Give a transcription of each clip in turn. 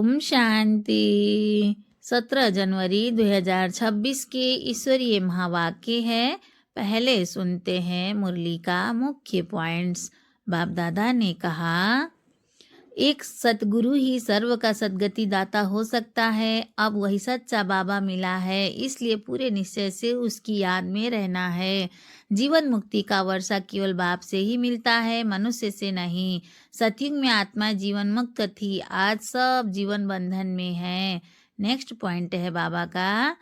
ओम शांति। 17 जनवरी 2026 के ईश्वरीय महावाक्य है। पहले सुनते हैं मुरली का मुख्य पॉइंट्स। बाप दादा ने कहा, एक सतगुरु ही सर्व का सद्गति दाता हो सकता है। अब वही सच्चा बाबा मिला है, इसलिए पूरे निश्चय से उसकी याद में रहना है। जीवन मुक्ति का वर्षा केवल बाप से ही मिलता है, मनुष्य से नहीं। सतयुग में आत्मा जीवन मुक्त थी, आज सब जीवन बंधन में है। नेक्स्ट पॉइंट है बाबा का,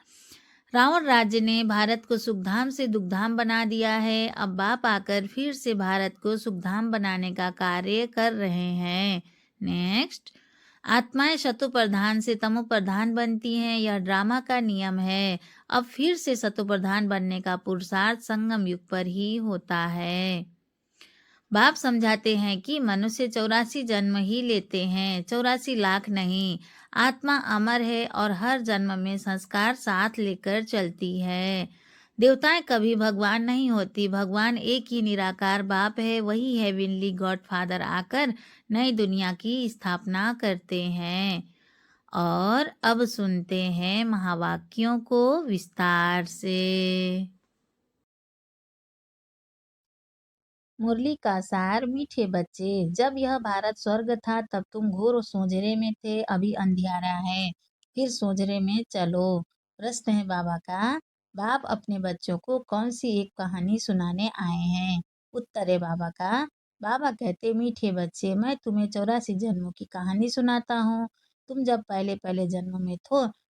रावण राज्य ने भारत को सुखधाम से दुखधाम बना दिया है। अब बाप आकर फिर से भारत को सुखधाम बनाने का कार्य कर रहे हैं। नेक्स्ट, आत्माएं शतु प्रधान से तमो प्रधान बनती हैं, यह ड्रामा का नियम है। अब फिर से शतु प्रधान बनने का पुरुषार्थ संगम युग पर ही होता है। बाप समझाते हैं कि मनुष्य 84 जन्म ही लेते हैं, 84 लाख नहीं। आत्मा अमर है और हर जन्म में संस्कार साथ लेकर चलती है। देवताएं कभी भगवान नहीं होती, भगवान एक ही निराकार बाप है। वही हेवनली गॉड फादर आकर नई दुनिया की स्थापना करते हैं। और अब सुनते हैं महावाक्यों को विस्तार से। मुरली का सार। मीठे बच्चे, जब यह भारत स्वर्ग था तब तुम घोर सोजरे में थे, अभी अंधियारा है, फिर सोजरे में चलो। प्रश्न है बाबा का, बाप अपने बच्चों को कौन सी एक कहानी सुनाने आए हैं? उत्तर है बाबा का, बाबा कहते, मीठे बच्चे, मैं तुम्हें 84 जन्मों की कहानी सुनाता हूँ। तुम जब पहले पहले जन्म में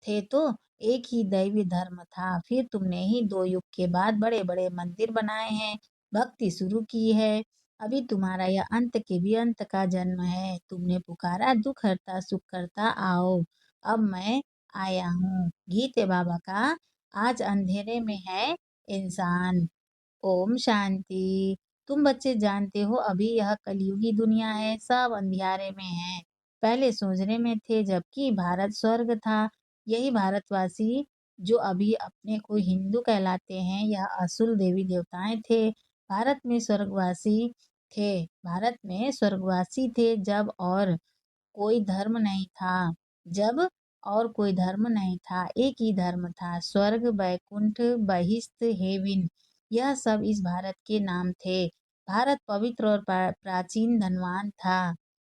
थे तो एक ही दैवी धर्म था, फिर तुमने ही 2 युग के बाद बड़े बड़े मंदिर बनाए हैं, भक्ति शुरू की है। अभी तुम्हारा यह अंत के भी अंत का जन्म है। तुमने पुकारा, दुख हरता सुख करता आओ, अब मैं आया हूँ। गीत है बाबा का, आज अंधेरे में है इंसान। ओम शांति। तुम बच्चे जानते हो अभी यह कलयुगी दुनिया है, सब अंधियारे में है। पहले सोजरे में थे जबकि भारत स्वर्ग था। यही भारतवासी जो अभी अपने को हिंदू कहलाते हैं, यह असुर देवी देवताएं थे। भारत में स्वर्गवासी भारत में स्वर्गवासी थे जब और कोई धर्म नहीं था, एक ही धर्म था, स्वर्ग, बैकुंठ, बहिष्ठ, हेविन, यह सब इस भारत के नाम थे। भारत पवित्र और प्राचीन धनवान था।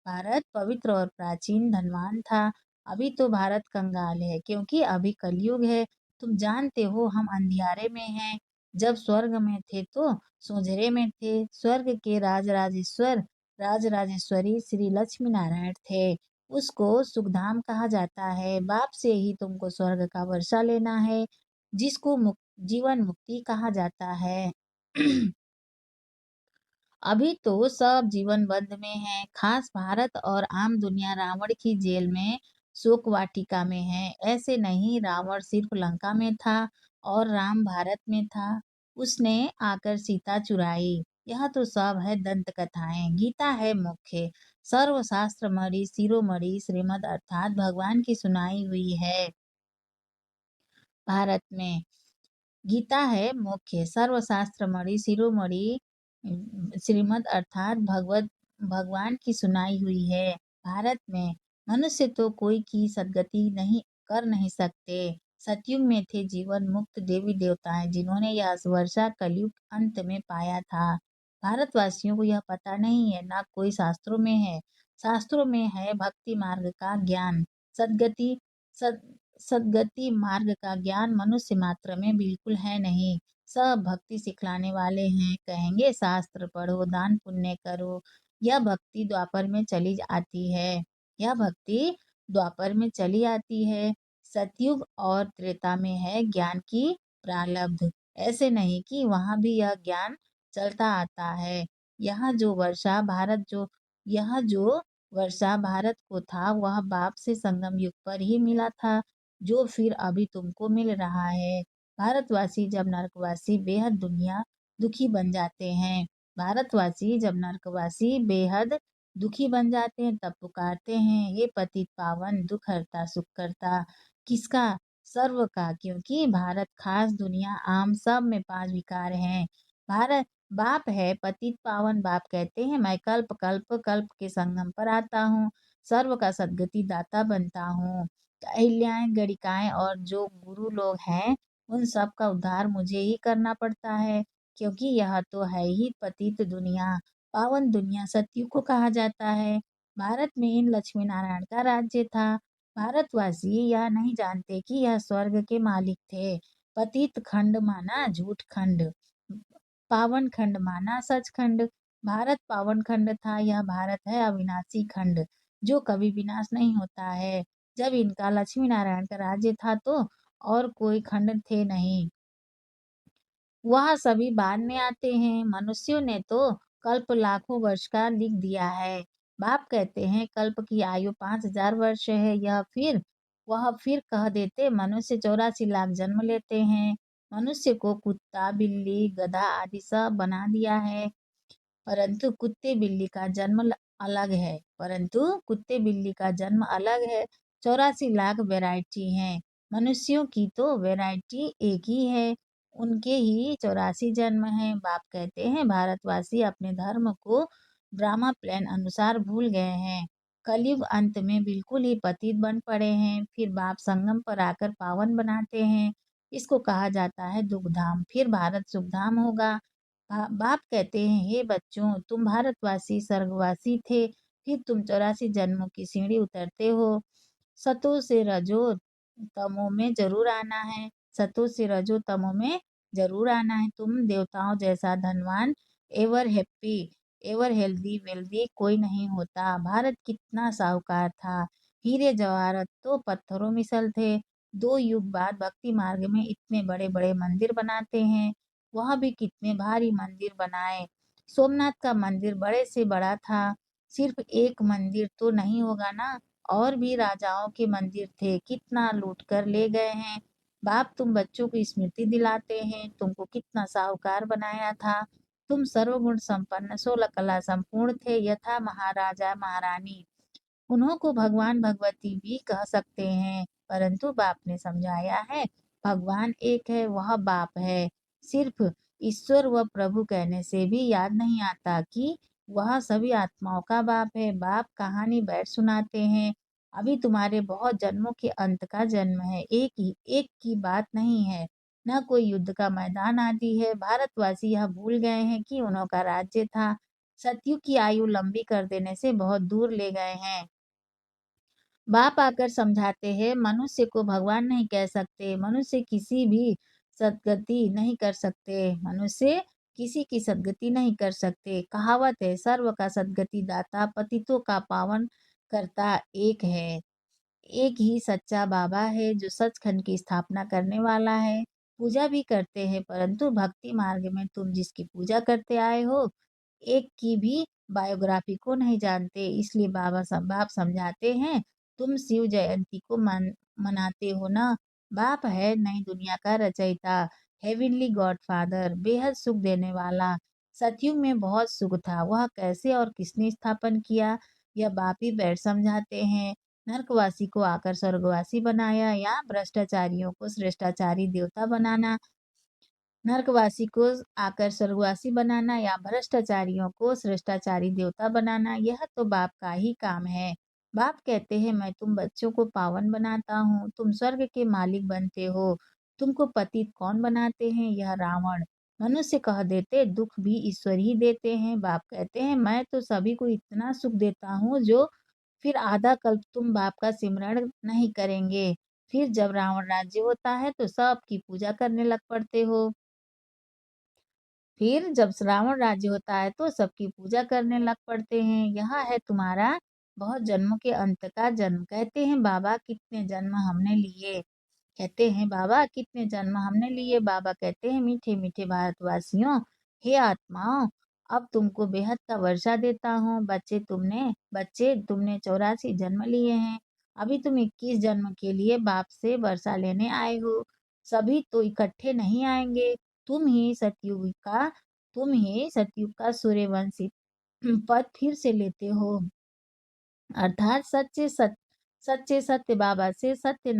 भारत पवित्र और प्राचीन धनवान था। अभी तो भारत कंगाल है, क्योंकि अभी कलयुग है। तुम जानते हो हम अंधियारे में हैं। जब स्वर्ग में थे तो सोजरे में थे। स्वर्ग के राजराजेश्वरी श्री लक्ष्मी नारायण थे। उसको सुखधाम कहा जाता है। बाप से ही तुमको स्वर्ग का वर्षा लेना है, जिसको जीवन मुक्ति कहा जाता है। अभी तो सब जीवन बंद में है, खास भारत और आम दुनिया रावण की जेल में, शोक वाटिका में है। ऐसे नहीं, रावण सिर्फ लंका में था और राम भारत में था। उसने आकर सीता चुराई। यह तो सब है दंत कथाएं। गीता है मुख्य, सर्वशास्त्र मणि शिरोमणि श्रीमद अर्थात भगवान की सुनाई हुई है। भारत में गीता है मुख्य, सर्वशास्त्र मणि शिरोमणि श्रीमद अर्थात भगवान की सुनाई हुई है। भारत में मनुष्य तो कोई की सदगति नहीं कर नहीं सकते। सतयुग में थे जीवन मुक्त देवी देवताएं, जिन्होंने यह वर्षा कलयुग अंत में पाया था। भारतवासियों को यह पता नहीं है, ना कोई शास्त्रों में है। शास्त्रों में है भक्ति मार्ग का ज्ञान, सदगति सद सदगति मार्ग का ज्ञान मनुष्य मात्र में बिल्कुल है नहीं। सब भक्ति सिखलाने वाले हैं, कहेंगे शास्त्र पढ़ो, दान पुण्य करो। यह भक्ति द्वापर में चली आती है। यह भक्ति द्वापर में चली आती है। सतयुग और त्रेता में है ज्ञान की प्रारब्ध। ऐसे नहीं कि वहां भी यह ज्ञान चलता आता है। यह जो वर्षा भारत को था, वह बाप से संगम युग पर ही मिला था, जो फिर अभी तुमको मिल रहा है। भारतवासी जब नरकवासी बेहद दुखी बन जाते हैं। भारतवासी जब नरकवासी बेहद दुखी बन जाते हैं, तब पुकारते हैं, ये पतित पावन दुख हरता सुख करता। किसका? सर्व का, क्योंकि भारत खास दुनिया आम सब में 5 विकार हैं। भारत बाप है पतित पावन। बाप कहते हैं, मैं कल्प कल्प कल्प के संगम पर आता हूँ, सर्व का सद्गति दाता बनता हूँ। अहिल्याएं, गणिकाएं और जो गुरु लोग हैं, उन सब का उद्धार मुझे ही करना पड़ता है, क्योंकि यह तो है ही पतित दुनिया, पावन दुनिया सतयुग को कहा जाता है। भारत में इन लक्ष्मी नारायण का राज्य था। भारतवासी यह नहीं जानते कि यह स्वर्ग के मालिक थे। पतित खंड माना झूठ खंड, पावन खंड माना सच खंड। भारत पावन खंड था, यह भारत है अविनाशी खंड, जो कभी विनाश नहीं होता है। जब इनका लक्ष्मी नारायण का राज्य था तो और कोई खंड थे नहीं, वह सभी बाद में आते हैं। मनुष्यों ने तो कल्प लाखों वर्ष का लिख दिया है। बाप कहते हैं कल्प की आयु 5,000 वर्ष है। वह फिर कह देते मनुष्य 84 लाख जन्म लेते हैं। मनुष्य को कुत्ता, बिल्ली, गधा आदि सब बना दिया है, परंतु कुत्ते बिल्ली का जन्म अलग है। 84 लाख वैरायटी हैं, मनुष्यों की तो वैरायटी एक ही है, उनके ही 84 जन्म हैं। बाप कहते हैं भारतवासी अपने धर्म को ड्रामा प्लान अनुसार भूल गए हैं। कलयुग अंत में बिल्कुल ही पतित बन पड़े हैं। फिर बाप संगम पर आकर पावन बनाते हैं। इसको कहा जाता है दुखधाम। फिर भारत सुखधाम होगा। बाप कहते हैं हे बच्चों, तुम भारतवासी स्वर्गवासी थे, फिर तुम 84 जन्मों की सीढ़ी उतरते हो। सतो से रजो तमो में जरूर आना है। सतो से रजो तमो में जरूर आना है। तुम देवताओं जैसा धनवान, ever happy, ever healthy wealthy कोई नहीं होता। भारत कितना साहूकार था, हीरे जवाहरात तो पत्थरों मिसल थे। 2 युग बाद भक्ति मार्ग में इतने बड़े बड़े मंदिर बनाते हैं, वह भी कितने भारी मंदिर बनाए। सोमनाथ का मंदिर बड़े से बड़ा था। सिर्फ एक मंदिर तो नहीं होगा ना, और भी राजाओं के मंदिर थे, कितना लूट कर ले गए हैं। बाप तुम बच्चों को स्मृति दिलाते हैं, तुमको कितना साहूकार बनाया था। तुम सर्वगुण संपन्न 16 कला संपूर्ण थे, यथा महाराजा महारानी। उन्हों को भगवान भगवती भी कह सकते हैं, परंतु बाप ने समझाया है भगवान एक है, वह बाप है। सिर्फ ईश्वर व प्रभु कहने से भी याद नहीं आता कि वह सभी आत्माओं का बाप है। बाप कहानी बैठ सुनाते हैं। अभी तुम्हारे बहुत जन्मों के अंत का जन्म है, एक की बात नहीं है, न कोई युद्ध का मैदान आदि है। भारतवासी यह भूल गए हैं कि उन्हों का राज्य था। सतयुग की आयु लंबी कर देने से बहुत दूर ले गए हैं। बाप आकर समझाते हैं मनुष्य को भगवान नहीं कह सकते, मनुष्य किसी भी सदगति नहीं कर सकते, मनुष्य किसी की सदगति नहीं कर सकते। कहावत है सर्व का सदगति दाता, पतितों का पावन करता एक है। एक ही सच्चा बाबा है जो सचखंड की स्थापना करने वाला है। पूजा भी करते हैं, परंतु भक्ति मार्ग में तुम जिसकी पूजा करते आए हो, एक की भी बायोग्राफी को नहीं जानते। इसलिए बाप समझाते हैं तुम शिव जयंती को मनाते हो ना। बाप है नई दुनिया का रचयिता, हेविनली गॉड फादर, बेहद सुख देने वाला। सतयुग में बहुत सुख था, वह कैसे और किसने स्थापन किया, यह बाप ही बैठ समझाते हैं। नरकवासी को आकर स्वर्गवासी बनाया, या भ्रष्टाचारियों को श्रेष्ठाचारी देवता बनाना। नरकवासी को आकर स्वर्गवासी बनाना या भ्रष्टाचारियों को श्रेष्ठाचारी देवता बनाना, यह तो बाप का ही काम है। बाप कहते हैं मैं तुम बच्चों को पावन बनाता हूँ, तुम स्वर्ग के मालिक बनते हो। तुमको पतित कौन बनाते हैं, यह रावण। मनुष्य कह देते दुख भी ईश्वर ही देते हैं। बाप कहते हैं मैं तो सभी को इतना सुख देता हूँ जो फिर आधा कल्प तुम बाप का सिमरण नहीं करेंगे। फिर जब रावण राज्य होता है तो सबकी पूजा करने लग पड़ते हो। फिर जब श्रावण राज्य होता है तो सबकी पूजा करने लग पड़ते हैं। यह है तुम्हारा बहुत जन्मों के अंत का जन्म। कहते हैं बाबा कितने जन्म हमने लिए, कहते हैं बाबा कितने जन्म हमने लिए। बाबा कहते हैं मीठे मीठे भारतवासियों, हे आत्माओं, अब तुमको बेहद का वर्षा देता हूँ। बच्चे तुमने 84 जन्म लिए हैं, अभी तुम 21 जन्म के लिए बाप से वर्षा लेने आए हो। सभी तो इकट्ठे नहीं आएंगे। तुम ही सतयुग का तुम ही सतयुग का सूर्यवंशी पद फिर से लेते हो, अर्थात सच्चे सत्य बाबा से सत्य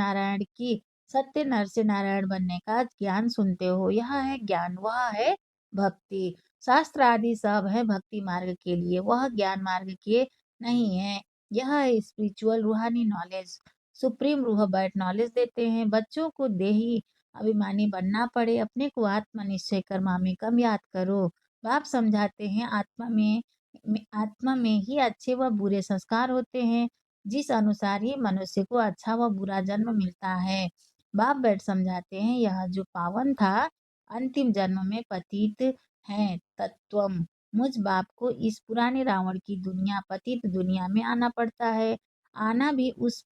नर से नारायण बनने का ज्ञान सुनते हो। यह है ज्ञान, वह है भक्ति। शास्त्र आदि सब है भक्ति मार्ग के लिए, वह ज्ञान मार्ग के नहीं है। यह है स्पिरिचुअल रूहानी नॉलेज। सुप्रीम रूह बर्ड नॉलेज देते हैं बच्चों को देही अभिमानी बनना पड़े, अपने को आत्मा निश्चय कर मामे कम याद करो। बाप समझाते हैं आत्मा में ही अच्छे व बुरे संस्कार होते हैं, जिस अनुसार ही मनुष्य को अच्छा व बुरा जन्म मिलता है। बाप बैठ समझाते हैं यह जो पावन था अंतिम जन्म में पतित है तत्वम। मुझ बाप को इस पुराने रावण की दुनिया पतित दुनिया में आना पड़ता है। आना भी उस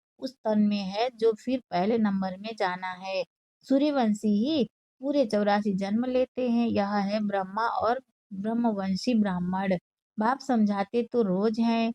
तन में है जो फिर पहले नंबर में जाना है। सूर्यवंशी ही पूरे 84 जन्म लेते हैं। यह है ब्रह्मा और ब्रह्मवंशी ब्राह्मण। बाप समझाते तो रोज हैं।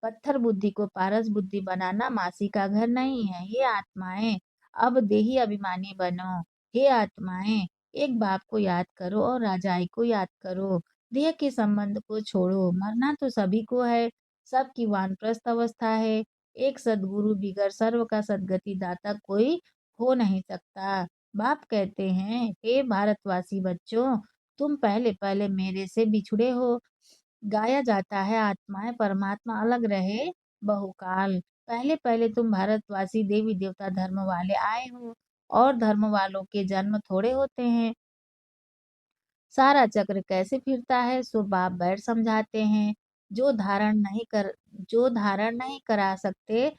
पत्थर बुद्धि को पारस बुद्धि बनाना मासी का घर नहीं है। हे आत्माएं, अब देही अभिमानी बनो। हे आत्माएं, एक बाप को याद करो और राजाई को याद करो। देह के संबंध को छोड़ो, मरना तो सभी को है, सबकी वानप्रस्थ अवस्था है। एक सदगुरु बिगर सर्व का सदगति दाता कोई हो नहीं सकता। बाप कहते हैं, हे भारतवासी बच्चों, तुम पहले पहले मेरे से बिछुड़े हो। गाया जाता है आत्माएं परमात्मा अलग रहे बहुकाल। पहले पहले तुम भारतवासी देवी देवता धर्म वाले आए हो, और धर्म वालों के जन्म थोड़े होते हैं। सारा चक्र कैसे फिरता है सो बाप बैठ समझाते हैं। जो धारण नहीं करा सकते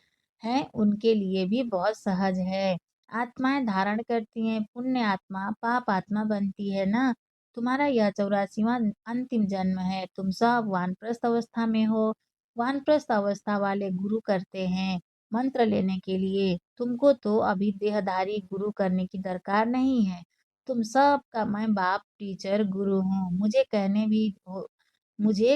हैं उनके लिए भी बहुत सहज है। आत्माएं धारण करती हैं, पुण्य आत्मा पाप आत्मा बनती है ना। तुम्हारा यह 84वां अंतिम जन्म है। तुम सब वानप्रस्थ अवस्था में हो। वानप्रस्थ अवस्था वाले गुरु करते हैं मंत्र लेने के लिए। तुमको तो अभी देहधारी गुरु करने की दरकार नहीं है। तुम सबका मैं बाप टीचर गुरु हूँ। मुझे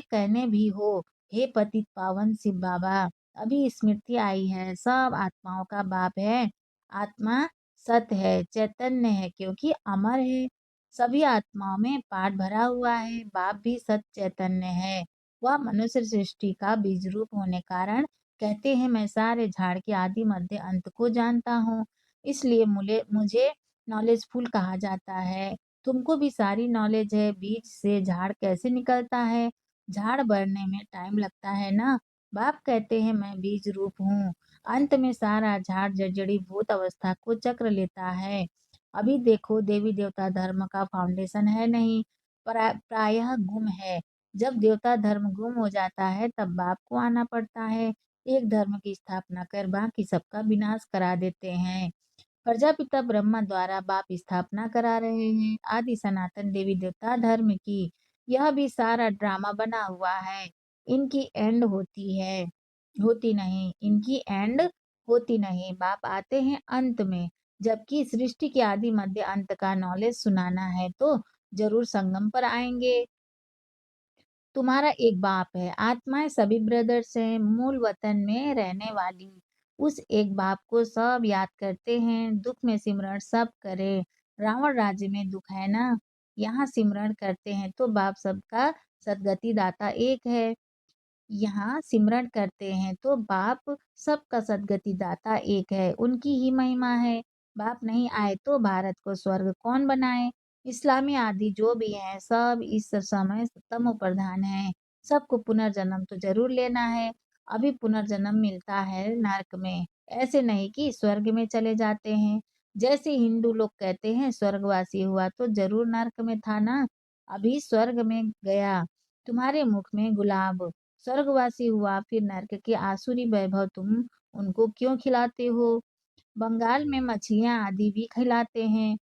कहने भी हो, हे पतित पावन शिव बाबा। अभी स्मृति आई है, सब आत्माओं का बाप है। आत्मा सत्य है, चैतन्य है, क्योंकि अमर है। सभी आत्माओं में पाठ भरा हुआ है। बाप भी सत्य चैतन्य है। वह मनुष्य सृष्टि का बीज रूप होने कारण कहते हैं मैं सारे झाड़ के आदि मध्य अंत को जानता हूँ। इसलिए मुझे नॉलेजफुल कहा जाता है। तुमको भी सारी नॉलेज है। बीज से झाड़ कैसे निकलता है? झाड़ बढ़ने में टाइम लगता है ना। बाप कहते हैं मैं बीज रूप हूँ। अंत में सारा झाड़ जड़ी भूत अवस्था को चक्र लेता है। अभी देखो देवी देवता धर्म का फाउंडेशन है नहीं, प्रायः गुम है। जब देवता धर्म गुम हो जाता है तब बाप को आना पड़ता है। एक धर्म की स्थापना कर बाकी सबका विनाश करा देते हैं। प्रजापिता ब्रह्मा द्वारा बाप स्थापना करा रहे हैं आदि सनातन देवी देवता धर्म की। यह भी सारा ड्रामा बना हुआ है। इनकी एंड होती नहीं। बाप आते हैं अंत में। जबकि सृष्टि के आदि मध्य अंत का नॉलेज सुनाना है तो जरूर संगम पर आएंगे। तुम्हारा एक बाप है। आत्माएं सभी ब्रदर्स हैं, मूल वतन में रहने वाली। उस एक बाप को सब याद करते हैं। दुख में सिमरण सब करे। रावण राज्य में दुख है ना, यहाँ सिमरण करते हैं तो बाप सबका सदगति दाता एक है। यहाँ सिमरण करते हैं तो बाप सबका सदगति दाता एक है। उनकी ही महिमा है। बाप नहीं आए तो भारत को स्वर्ग कौन बनाए? इस्लामी आदि जो भी हैं सब इस समय तमो प्रधान है। सबको पुनर्जन्म तो जरूर लेना है। अभी पुनर्जन्म मिलता है नरक में, ऐसे नहीं कि स्वर्ग में चले जाते हैं। जैसे हिंदू लोग कहते हैं स्वर्गवासी हुआ तो जरूर नरक में था ना, अभी स्वर्ग में गया। तुम्हारे मुख में गुलाब स्वर्गवासी हुआ, फिर नरक के आसुरी वैभव तुम उनको क्यों खिलाते हो? बंगाल में मछलियां आदि भी खिलाते हैं।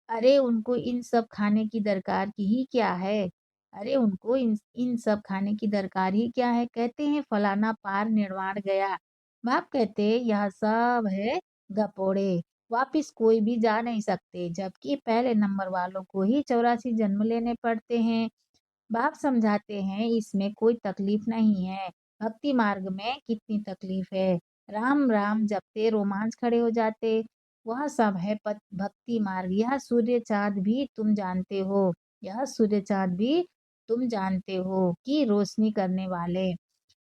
अरे उनको इन सब खाने की दरकार की ही क्या है? अरे उनको इन सब खाने की दरकार ही क्या है? कहते हैं फलाना पार निर्वाण गया। बाप कहते हैं यह सब है गपोड़े। वापिस कोई भी जा नहीं सकते, जबकि पहले नंबर वालों को ही 84 जन्म लेने पड़ते हैं। बाप समझाते हैं इसमें कोई तकलीफ नहीं है। भक्ति मार्ग में कितनी तकलीफ है। राम राम जपते रोमांच खड़े हो जाते। वह सब है भक्ति मार्ग। यह सूर्य चांद भी तुम जानते हो। यह सूर्य चांद भी तुम जानते हो कि रोशनी करने वाले।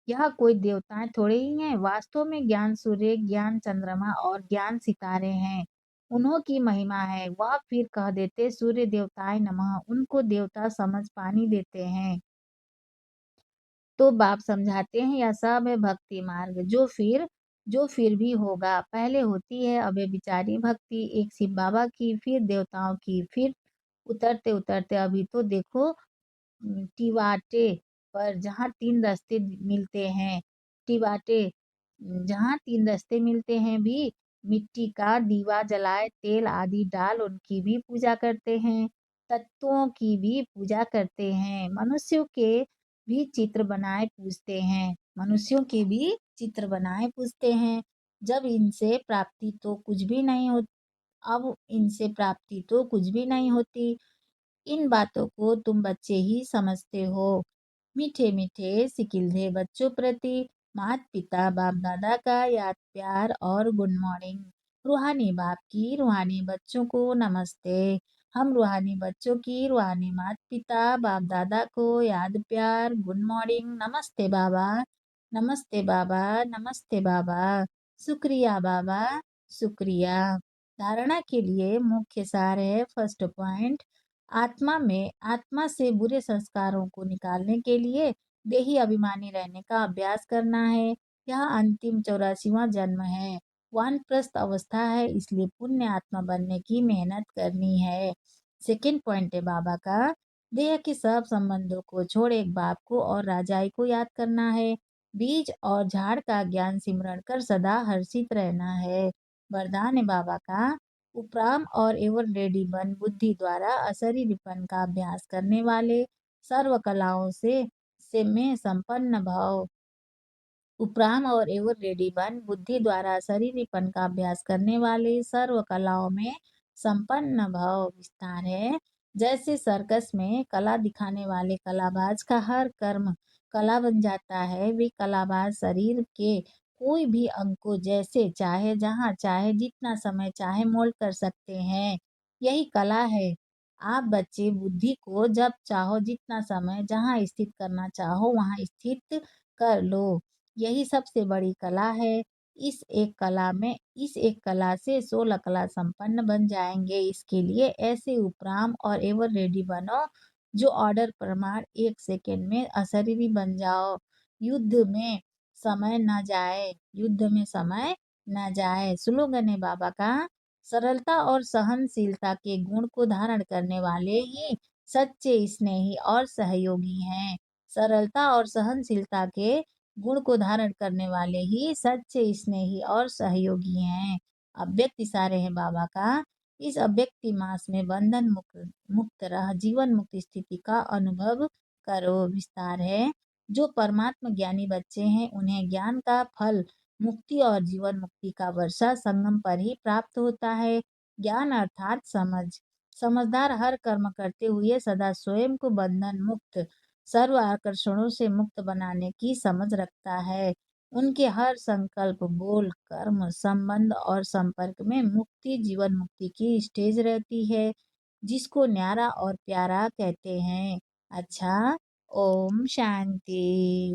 यह कोई देवताएं थोड़े ही हैं। वास्तव में ज्ञान सूर्य, ज्ञान चंद्रमा और ज्ञान सितारे हैं। उन्हों की महिमा है। वह फिर कह देते सूर्य देवताय नमः, उनको देवता समझ पानी देते हैं। तो बाप समझाते हैं यह सब है भक्ति मार्ग, जो फिर भी होगा। पहले होती है अबे बिचारी भक्ति, एक शिव बाबा की, फिर देवताओं की, फिर उतरते उतरते अभी तो देखो टिवाटे पर जहाँ 3 रास्ते मिलते हैं, टिवाटे जहाँ 3 रास्ते मिलते हैं भी मिट्टी का दीवा जलाए, तेल आदि डाल उनकी भी पूजा करते हैं। तत्वों की भी पूजा करते हैं। मनुष्यों के भी चित्र बनाए पूजते हैं। मनुष्यों के भी चित्र बनाए पूजते हैं। जब इनसे प्राप्ति तो कुछ भी नहीं हो अब इनसे प्राप्ति तो कुछ भी नहीं होती। इन बातों को तुम बच्चे ही समझते हो। मीठे मीठे सिकिलधे बच्चों प्रति माता पिता बाप दादा का याद प्यार और गुड मॉर्निंग। रूहानी बाप की रूहानी बच्चों को नमस्ते। हम रूहानी बच्चों की रूहानी माता पिता बाप दादा को याद प्यार गुड मॉर्निंग। नमस्ते बाबा, नमस्ते बाबा, नमस्ते बाबा। शुक्रिया बाबा, शुक्रिया। धारणा के लिए मुख्य सार है फर्स्ट पॉइंट, आत्मा से बुरे संस्कारों को निकालने के लिए देही अभिमानी रहने का अभ्यास करना है। यह अंतिम 84वां जन्म है। वानप्रस्थ अवस्था है, इसलिए पुण्य आत्मा बनने की मेहनत करनी है। सेकंड पॉइंट है बाबा का, देह के सब संबंधों को छोड़ एक बाप को और राजाई को याद करना है। बीज और झाड़ का ज्ञान सिमरण कर सदा हर्षित रहना है। वरदान है बाबा का, उपराम और एवर रेडी बन बुद्धि द्वारा अशरीरीपन का अभ्यास करने वाले सर्व कलाओं से में संपन्न भाव। उपराम और एवर रेडी बन बुद्धि द्वारा शरीरीपन का अभ्यास करने वाले सर्व कलाओं में संपन्न भाव। विस्तार है, जैसे सर्कस में कला दिखाने वाले कलाबाज का हर कर्म कला बन जाता है, वे कलाबाज शरीर के कोई भी अंग को जैसे चाहे जहाँ चाहे जितना समय चाहे मोल्ड कर सकते हैं। यही कला है। आप बच्चे बुद्धि को जब चाहो जितना समय जहाँ स्थित करना चाहो वहाँ स्थित कर लो। यही सबसे बड़ी कला है। इस एक कला से 16 कला संपन्न बन जाएंगे। इसके लिए ऐसे उपराम और एवर रेडी बनो जो ऑर्डर प्रमाण 1 सेकेंड में अशरीरी बन जाओ। युद्ध में समय न जाए। स्लोगन है बाबा का, सरलता और सहनशीलता के गुण को धारण करने वाले ही सच्चे स्नेही और सहयोगी हैं। सरलता और सहनशीलता के गुण को धारण करने वाले ही सच्चे स्नेही और सहयोगी हैं। अव्यक्त इशारे हैं बाबा का, इस अव्यक्ति मास में बंधन मुक्त रह जीवन मुक्त स्थिति का अनुभव करो। विस्तार है, जो परमात्मा ज्ञानी बच्चे हैं उन्हें ज्ञान का फल मुक्ति और जीवन मुक्ति का वर्षा संगम पर ही प्राप्त होता है। ज्ञान अर्थात समझदार हर कर्म करते हुए सदा स्वयं को बंधन मुक्त सर्व आकर्षणों से मुक्त बनाने की समझ रखता है। उनके हर संकल्प बोल कर्म संबंध और संपर्क में मुक्ति जीवन मुक्ति की स्टेज रहती है, जिसको न्यारा और प्यारा कहते हैं। अच्छा, ओम शांति।